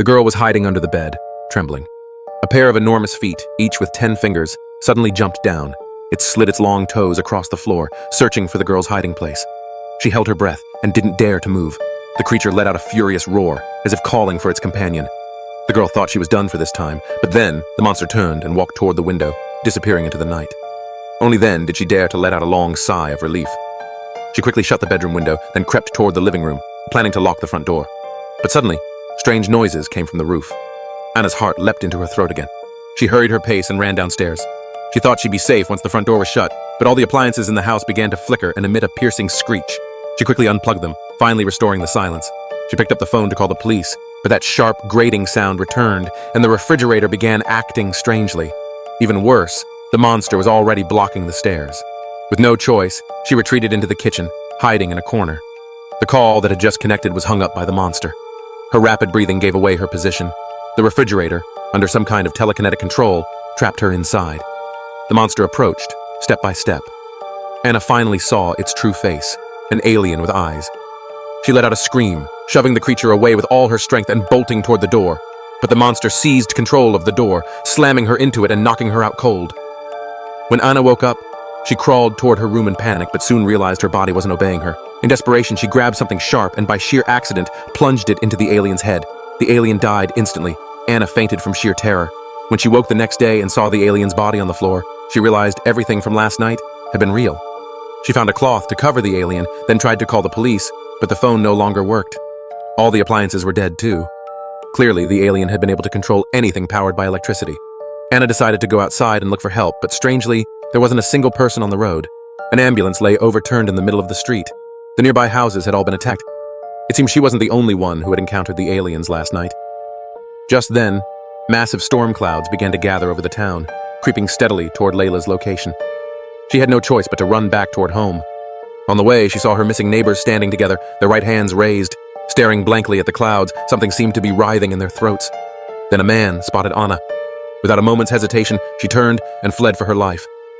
The girl was hiding under the bed, trembling. A pair of enormous feet, each with 10 fingers, suddenly jumped down. It slid its long toes across the floor, searching for the girl's hiding place. She held her breath and didn't dare to move. The creature let out a furious roar, as if calling for its companion. The girl thought she was done for this time, but then the monster turned and walked toward the window, disappearing into the night. Only then did she dare to let out a long sigh of relief. She quickly shut the bedroom window, then crept toward the living room, planning to lock the front door. But suddenly, strange noises came from the roof. Anna's heart leapt into her throat again. She hurried her pace and ran downstairs. She thought she'd be safe once the front door was shut, but all the appliances in the house began to flicker and emit a piercing screech. She quickly unplugged them, finally restoring the silence. She picked up the phone to call the police, but that sharp, grating sound returned, and the refrigerator began acting strangely. Even worse, the monster was already blocking the stairs. With no choice, she retreated into the kitchen, hiding in a corner. The call that had just connected was hung up by the monster. Her rapid breathing gave away her position. The refrigerator, under some kind of telekinetic control, trapped her inside. The monster approached, step by step. Anna finally saw its true face, an alien with eyes. She let out a scream, shoving the creature away with all her strength and bolting toward the door. But the monster seized control of the door, slamming her into it and knocking her out cold. When Anna woke up, she crawled toward her room in panic, but soon realized her body wasn't obeying her. In desperation, she grabbed something sharp and by sheer accident plunged it into the alien's head. The alien died instantly. Anna fainted from sheer terror. When she woke the next day and saw the alien's body on the floor, she realized everything from last night had been real. She found a cloth to cover the alien, then tried to call the police, but the phone no longer worked. All the appliances were dead too. Clearly, the alien had been able to control anything powered by electricity. Anna decided to go outside and look for help, but strangely, there wasn't a single person on the road. An ambulance lay overturned in the middle of the street. The nearby houses had all been attacked. It seemed she wasn't the only one who had encountered the aliens last night. Just then, massive storm clouds began to gather over the town, creeping steadily toward Layla's location. She had no choice but to run back toward home. On the way, she saw her missing neighbors standing together, their right hands raised. Staring blankly at the clouds, something seemed to be writhing in their throats. Then a man spotted Anna. Without a moment's hesitation, she turned and fled for her life.